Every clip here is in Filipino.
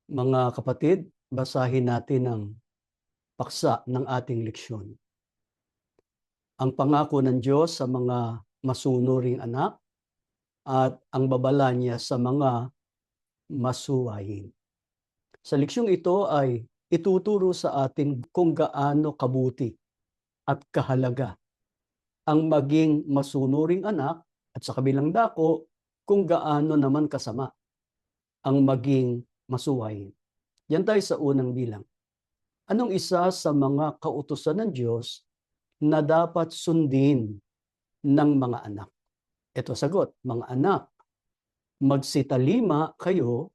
Mga kapatid, basahin natin ang paksa ng ating leksyon. Ang pangako ng Diyos sa mga masunuring anak at ang babala niya sa mga masuwayin. Sa leksyong ito ay ituturo sa atin kung gaano kabuti at kahalaga ang maging masunuring anak at sa kabilang dako kung gaano naman kasama ang maging masuwayin. Yan tayo sa unang bilang. Anong isa sa mga kautusan ng Diyos na dapat sundin ng mga anak? Ito sagot, mga anak, magsitalima kayo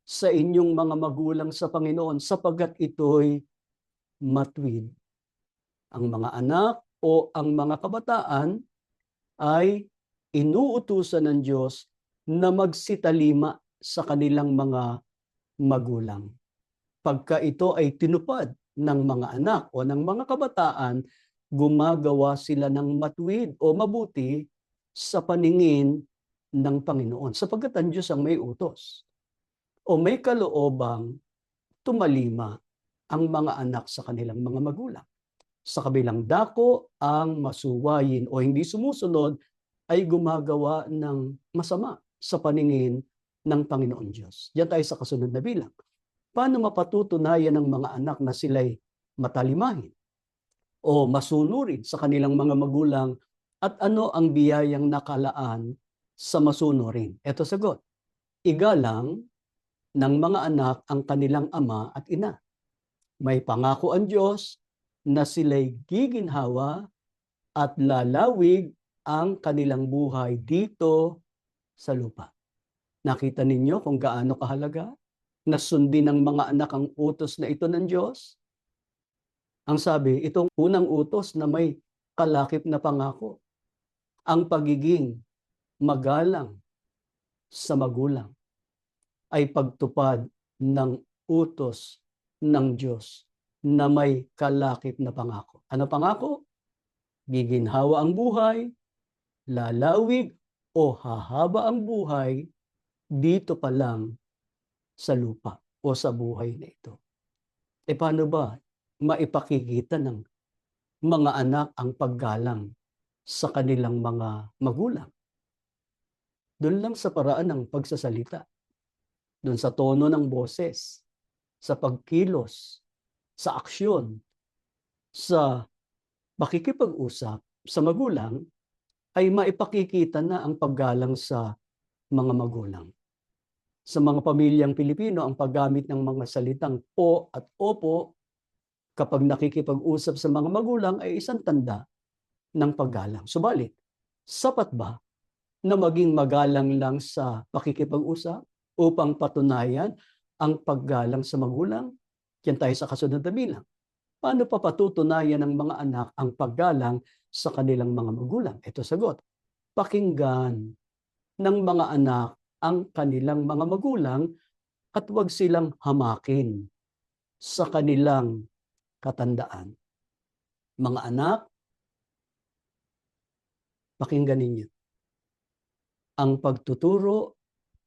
sa inyong mga magulang sa Panginoon sapagkat ito'y matuwid. Ang mga anak o ang mga kabataan ay inuutusan ng Diyos na magsitalima sa kanilang mga magulang. Pagka ito ay tinupad ng mga anak o ng mga kabataan, gumagawa sila ng matuwid o mabuti sa paningin ng Panginoon. Sapagkat ang Diyos ang may utos o may kaloobang tumalima ang mga anak sa kanilang mga magulang. Sa kabilang dako, ang masuwayin o hindi sumusunod ay gumagawa ng masama sa paningin ng Panginoon Diyos. Diyan tayo sa kasunod na bilang. Paano mapatutunayan ng mga anak na sila'y matalimahin o masunurin sa kanilang mga magulang at ano ang biyayang nakalaan sa masunurin? Ito sagot, igalang ng mga anak ang kanilang ama at ina. May pangako ang Diyos na sila'y giginhawa at lalawig ang kanilang buhay dito sa lupa. Nakita ninyo kung gaano kahalaga na sundin ng mga anak ang utos na ito ng Diyos? Ang sabi, itong unang utos na may kalakip na pangako, ang pagiging magalang sa magulang ay pagtupad ng utos ng Diyos na may kalakip na pangako. Ano pangako? Giginhawa ang buhay, lalawig o hahaba ang buhay dito pa lang sa lupa o sa buhay na ito. E paano ba maipakikita ng mga anak ang paggalang sa kanilang mga magulang? Doon lang sa paraan ng pagsasalita, doon sa tono ng boses, sa pagkilos, sa aksyon, sa pakikipag-usap sa magulang, ay maipakikita na ang paggalang sa mga magulang. Sa mga pamilyang Pilipino, ang paggamit ng mga salitang po at opo kapag nakikipag-usap sa mga magulang ay isang tanda ng paggalang. Subalit, sapat ba na maging magalang lang sa pakikipag-usap upang patunayan ang paggalang sa magulang? Yan tayo sa kasunod na bilang. Paano pa patutunayan ng mga anak ang paggalang sa kanilang mga magulang? Ito sagot, pakinggan ng mga anak ang kanilang mga magulang at huwag silang hamakin sa kanilang katandaan. Mga anak, pakinggan ninyo ang pagtuturo,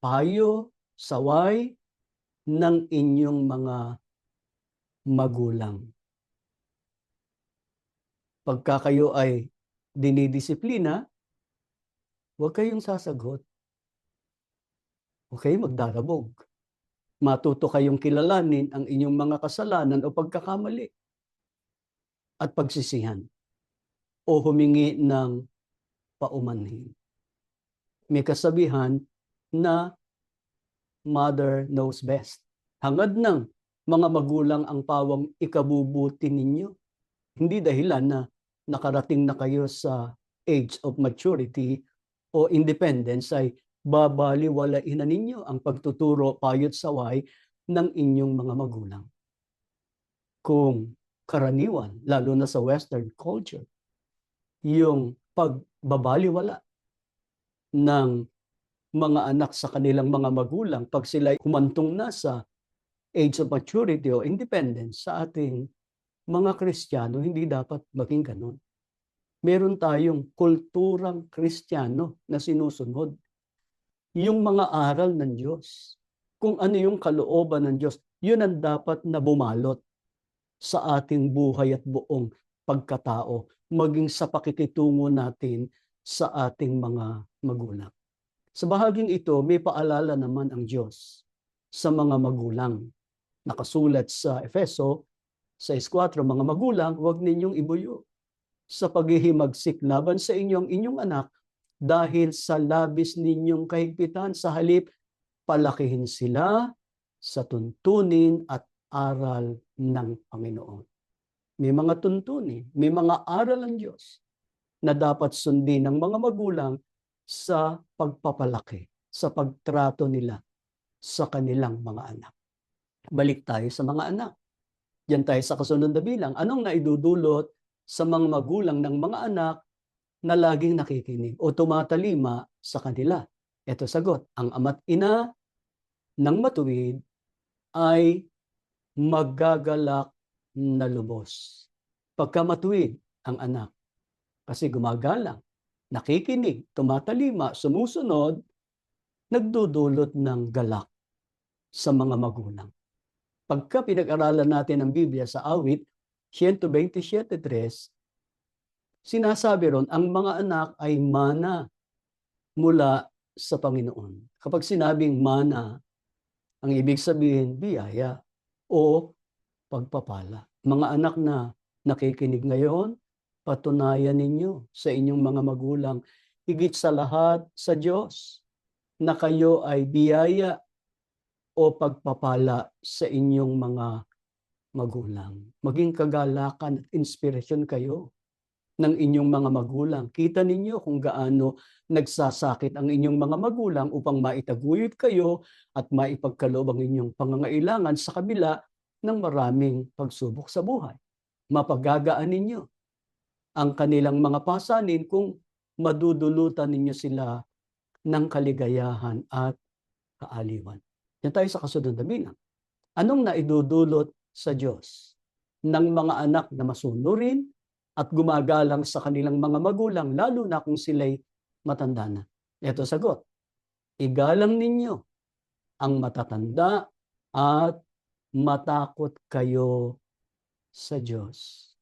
payo, saway ng inyong mga magulang. Pagka kayo ay dinidisiplina, huwag kayong sasagot. Huwag kayong magdarabog. Matuto kayong kilalanin ang inyong mga kasalanan o pagkakamali at pagsisihan o humingi ng paumanhin. May kasabihan na mother knows best. Hangad ng mga magulang ang pawang ikabubuti ninyo. Hindi dahilan na nakarating na kayo sa age of maturity o independence ay babaliwalain na ninyo ang pagtuturo, payo't saway ng inyong mga magulang. Kung karaniwan, lalo na sa Western culture, yung pagbabaliwala ng mga anak sa kanilang mga magulang pag sila humantong na sa age of maturity o independence, sa ating mga Kristiyano, hindi dapat maging ganun. Meron tayong kulturang Kristiyano na sinusunod. Yung mga aral ng Diyos. kung ano yung kalooban ng Diyos, yun ang dapat na bumalot sa ating buhay at buong pagkatao, maging sa pakikitungo natin sa ating mga magulang. Sa bahaging ito, may paalala naman ang Diyos sa mga magulang. Nakasulat sa Efeso 6:4, mga magulang, huwag ninyong ibuyo sa paghihimagsik laban sa inyong anak dahil sa labis ninyong kahigpitan. Sa halip, palakihin sila sa tuntunin at aral ng Panginoon. May mga tuntunin, may mga aral ng Diyos na dapat sundin ng mga magulang sa pagpapalaki, sa pagtrato nila sa kanilang mga anak. Balik tayo sa mga anak. Diyan tayo sa kasunod na bilang. Anong naidudulot sa mga magulang ng mga anak na laging nakikinig o tumatalima sa kanila? Ito sagot, ang ama't ina ng matuwid ay magagalak na lubos. Pagka matuwid ang anak, kasi gumagalang, nakikinig, tumatalima, sumusunod, nagdudulot ng galak sa mga magulang. Pagka pinag-aralan natin ang Biblia sa awit 127:3, sinasabi ron, ang mga anak ay mana mula sa Panginoon. Kapag sinabing mana, ang ibig sabihin, biyaya o pagpapala. Mga anak na nakikinig ngayon, patunayan ninyo sa inyong mga magulang, higit sa lahat sa Diyos, na kayo ay biyaya o pagpapala sa inyong mga magulang. Maging kagalakan at inspirasyon kayo ng inyong mga magulang. Kita ninyo kung gaano nagsasakit ang inyong mga magulang upang maitaguyod kayo at maipagkaloob ang inyong pangangailangan sa kabila ng maraming pagsubok sa buhay. Mapagagaan ninyo ang kanilang mga pasanin kung madudulutan ninyo sila ng kaligayahan at kaaliwan. Yan tayo sa kasunod na bilang. Anong naidudulot sa Diyos ng mga anak na masunurin at gumagalang sa kanilang mga magulang, lalo na kung sila'y matanda na? Ito sagot, igalang ninyo ang matatanda at matakot kayo sa Diyos.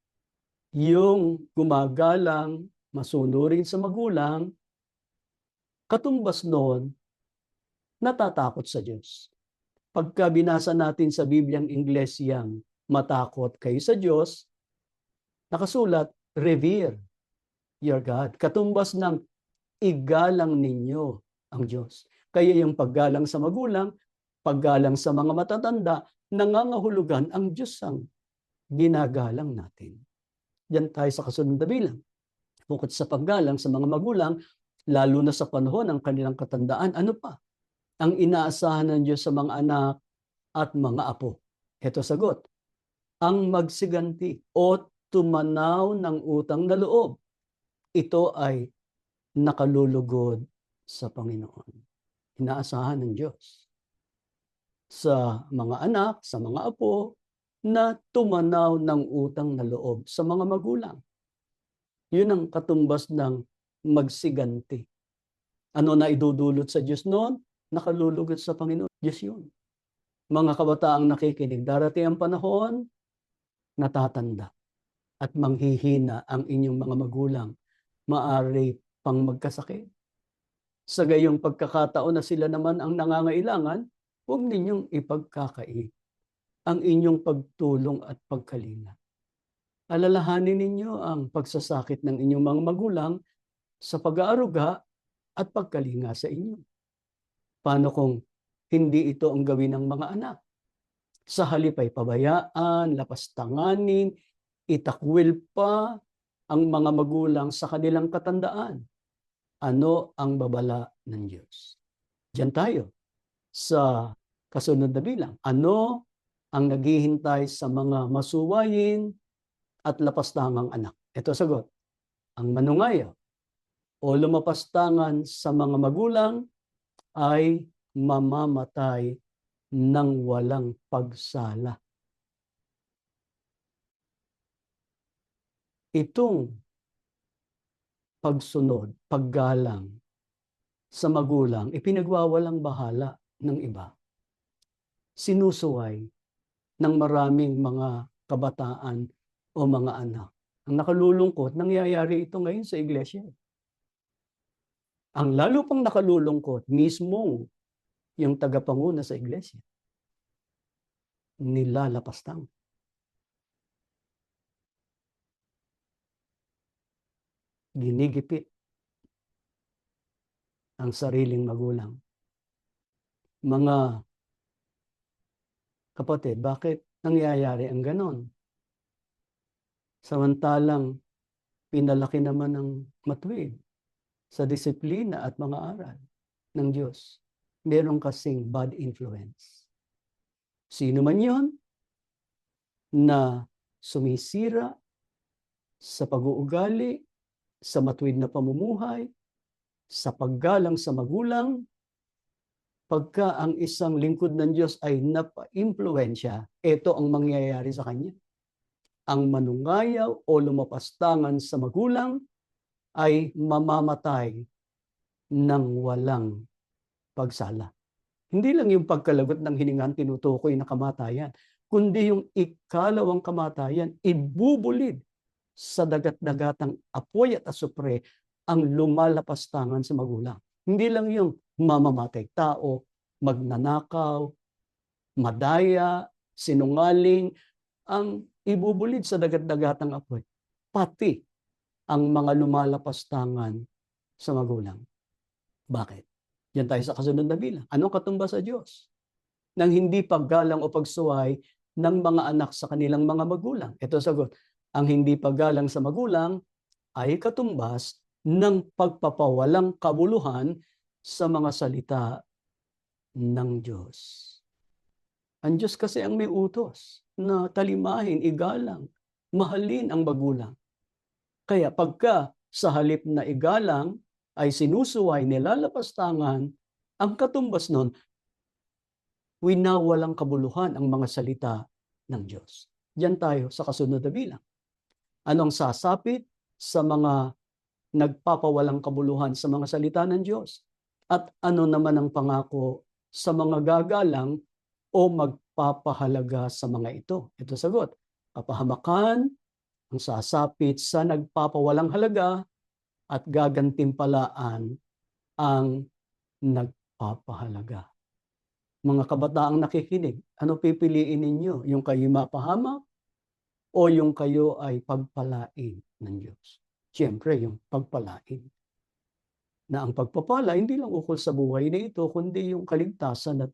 Yung gumagalang, masunurin sa magulang, katumbas noon, natatakot sa Diyos. Pagka binasa natin sa Bibliang Ingles yang matakot kayo sa Diyos, nakasulat, revere your God. Katumbas ng igalang ninyo ang Diyos. Kaya yung paggalang sa magulang, paggalang sa mga matatanda, nangangahulugan ang Diyos ang ginagalang natin. Diyan tayo sa kasunod na bilang. Bukod sa paggalang sa mga magulang, lalo na sa panahon ng kanilang katandaan, ano pa ang inaasahan ng Diyos sa mga anak at mga apo? Ito sagot, ang magsiganti o tumanaw ng utang na loob. Ito ay nakalulugod sa Panginoon. Inaasahan ng Diyos sa mga anak, sa mga apo, na tumanaw ng utang na loob sa mga magulang. Yun ang katumbas ng magsiganti. Ano na idudulot sa Diyos noon? Nakalulugod sa Panginoon. Diyos yun. Mga kabataang nakikinig, darating ang panahon, natatanda at manghihina ang inyong mga magulang. Maaari pang magkasakit. Sa gayong pagkakataon na sila naman ang nangangailangan, huwag ninyong ipagkakait ang inyong pagtulong at pagkalinga. Alalahanin ninyo ang pagsasakit ng inyong mga magulang sa pag-aaruga at pagkalinga sa inyo. Paano kung hindi ito ang gawin ng mga anak? Sa halip ay pabayaan, lapastanganin, itakwil pa ang mga magulang sa kanilang katandaan. Ano ang babala ng Diyos? Diyan tayo sa kasunod na bilang. Ano ang naghihintay sa mga masuwayin at lapastangang anak? Ito sagot, ang manungayaw o lumapastangan sa mga magulang ay mamamatay ng walang pagsala. Itong pagsunod, paggalang sa magulang, ipinagwawalang bahala ng iba. sinusuway ng maraming mga kabataan o mga anak. Ang nakalulungkot, nangyayari ito ngayon sa iglesia. Ang lalo pang nakalulungkot, mismo yung tagapanguna sa iglesia, nilalapastang. Ginigipit ang sariling magulang. Mga kapatid, bakit nangyayari ang ganon? Samantalang pinalaki naman ng matuwid sa disiplina at mga aral ng Diyos, meron kasing bad influence. Sino man yun na sumisira sa pag-uugali, sa matuwid na pamumuhay, sa paggalang sa magulang, pagka ang isang lingkod ng Diyos ay napa-impluensya, ito ang mangyayari sa kanya. Ang manungayaw o lumapastangan sa magulang ay mamamatay ng walang pagsala. Hindi lang yung pagkalagot ng hiningan tinutukoy na kamatayan, kundi yung ikalawang kamatayan, ibubulid sa dagat-dagatang apoy at asupre ang lumalapastangan sa magulang. Hindi lang yung mamamatay tao, magnanakaw, madaya, sinungaling, ang ibubulid sa dagat-dagatang apoy. Pati ang mga lumalapastangan sa magulang. Bakit? Yan tayo sa kasunod na bilang. Anong katumbas sa Diyos? Nang hindi paggalang o pagsuway ng mga anak sa kanilang mga magulang. Ito sagot. Ang hindi paggalang sa magulang ay katumbas ng pagpapawalang kabuluhan sa mga salita ng Diyos. Ang Diyos kasi ang may utos na talimahin, igalang, mahalin ang magulang. Kaya pagka sa halip na igalang ay sinusuway, nilalapastangan, ang katumbas nun, winawalang kabuluhan ang mga salita ng Diyos. Diyan tayo sa kasunod na bilang. Anong sasapit sa mga nagpapawalang kabuluhan sa mga salita ng Diyos? At ano naman ang pangako sa mga gagalang o magpapahalaga sa mga ito? Ito sagot. Kapahamakan ang sasapit sa nagpapawalang halaga at gagantimpalaan ang nagpapahalaga. Mga kabataang nakikinig, ano pipiliin ninyo? Yung kayo mapahamak o yung kayo ay pagpalain ng Diyos? Siyempre, yung pagpalain. Na ang pagpapala, hindi lang ukol sa buhay na ito, kundi yung kaligtasan at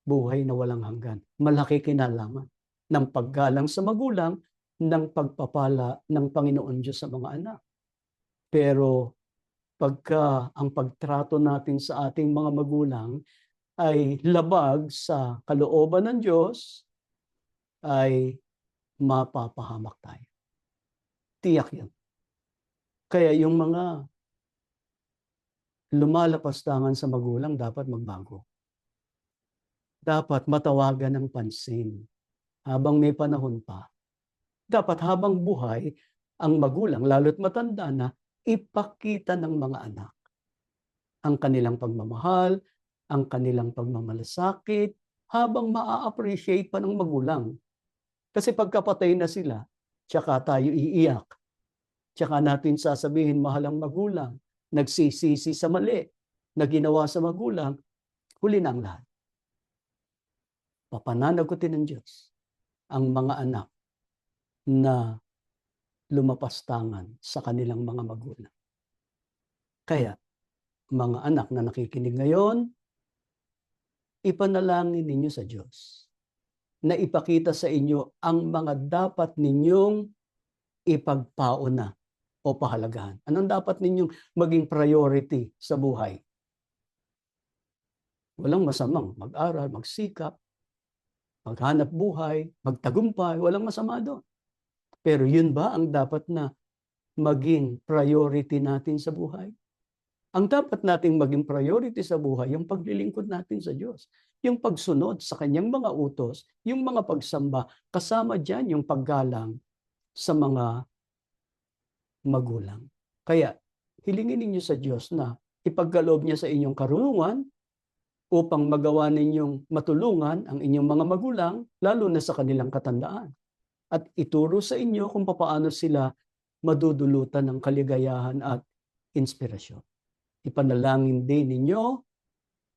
buhay na walang hanggan. Malaki kinalaman ng paggalang sa magulang, ng pagpapala ng Panginoon Diyos sa mga anak. Pero pagka ang pagtrato natin sa ating mga magulang ay labag sa kalooban ng Diyos, ay mapapahamak tayo. Tiyak yan. Kaya yung mga lumalapastangan sa magulang dapat magbago. Dapat matawagan ng pansin habang may panahon pa. Dapat habang buhay, ang magulang, lalo't matanda na, ipakita ng mga anak ang kanilang pagmamahal, ang kanilang pagmamalasakit, habang maa-appreciate pa ng magulang. Kasi pagkapatay na sila, tsaka tayo iiyak. Tsaka natin sasabihin, mahal ang magulang, nagsisisi sa mali na ginawa sa magulang, huli na ang lahat. Papananagutin ng Diyos ang mga anak na lumapastangan sa kanilang mga magulang. Kaya, mga anak na nakikinig ngayon, ipanalangin ninyo sa Diyos na ipakita sa inyo ang mga dapat ninyong ipagpauna o pahalagahan. Anong dapat ninyong maging priority sa buhay? Walang masamang mag-aral, magsikap, maghanap buhay, magtagumpay, walang masama doon. Pero yun ba ang dapat na maging priority natin sa buhay? Ang dapat nating maging priority sa buhay, yung paglilingkod natin sa Diyos. Yung pagsunod sa kanyang mga utos, yung mga pagsamba, kasama dyan yung paggalang sa mga magulang. Kaya, hilingin ninyo sa Diyos na ipagkaloob niya sa inyong karunungan upang magawa ninyong matulungan ang inyong mga magulang, lalo na sa kanilang katandaan. At ituro sa inyo kung paano sila madudulutan ng kaligayahan at inspirasyon. Ipanalangin din ninyo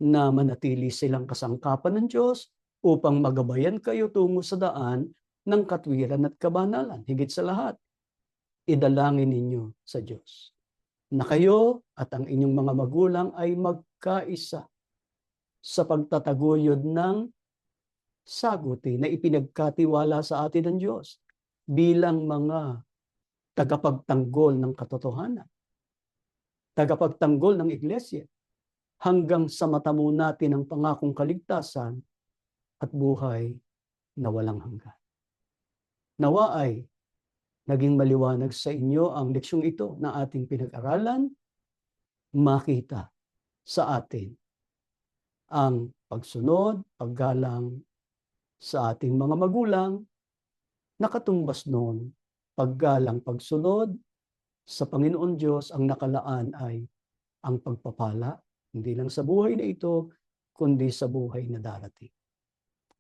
na manatili silang kasangkapan ng Diyos upang magabayan kayo tungo sa daan ng katwiran at kabanalan. Higit sa lahat, idalangin ninyo sa Diyos na kayo at ang inyong mga magulang ay magkaisa sa pagtataguyod ng saguti na ipinagkatiwala sa atin ng Diyos bilang mga tagapagtanggol ng katotohanan, tagapagtanggol ng iglesia, hanggang sa matamo natin ang pangakong kaligtasan at buhay na walang hanggan. Nawa ay naging maliwanag sa inyo ang leksyong ito na ating pinag-aralan, makita sa atin ang pagsunod, paggalang sa ating mga magulang, nakatumbas noon, paggalang, pagsunod sa Panginoon Diyos, ang nakalaan ay ang pagpapala, hindi lang sa buhay na ito, kundi sa buhay na darating.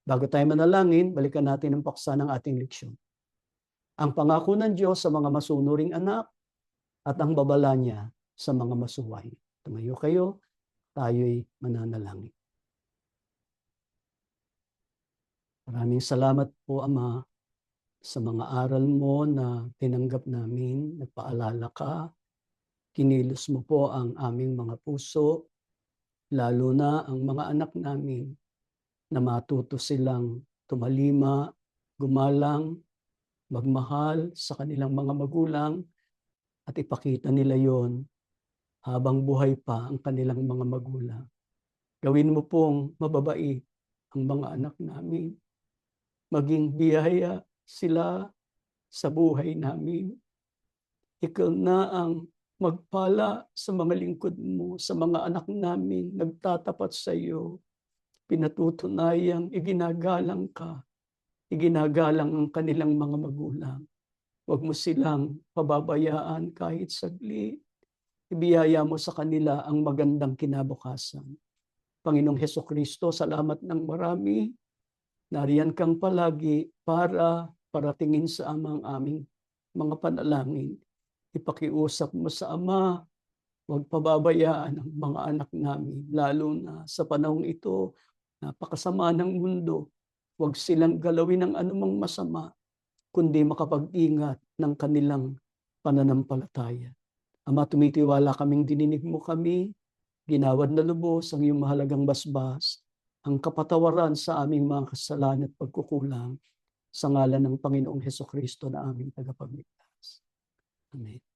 Bago tayo manalangin, balikan natin ang paksa ng ating leksyon. Ang pangako ng Diyos sa mga masunuring anak at ang babala niya sa mga masuway. Tumayo kayo, tayo'y mananalangin. Maraming salamat po, Ama, sa mga aral mo na tinanggap namin, nagpaalala ka, kinilos mo po ang aming mga puso, lalo na ang mga anak namin, na matuto silang tumalima, gumalang, magmahal sa kanilang mga magulang, at ipakita nila yon habang buhay pa ang kanilang mga magulang. Gawin mo pong mababait ang mga anak namin, maging biyaya sila sa buhay namin. Ikaw na ang magpala sa mga lingkod mo, sa mga anak namin nagtatapat sa iyo. Pinatutunayang iginagalang ka, iginagalang ang kanilang mga magulang. Huwag mo silang pababayaan kahit saglit. Ibiyaya mo sa kanila ang magandang kinabukasan. Panginoong Hesukristo, salamat ng marami. Nariyan kang palagi para paratingin sa aming mga panalangin. Ipakiusap mo sa Ama, huwag pababayaan ang mga anak namin, lalo na sa panahong ito, napakasama ng mundo. Huwag silang galawin ng anumang masama, kundi makapag-ingat ng kanilang pananampalataya. Ama, tumitiwala kaming dininig mo kami, ginawad na lubos ang iyong mahalagang basbas, ang kapatawaran sa aming mga kasalanan at pagkukulang, sa ngalan ng Panginoong Hesukristo na aming tagapagligtas. Amen.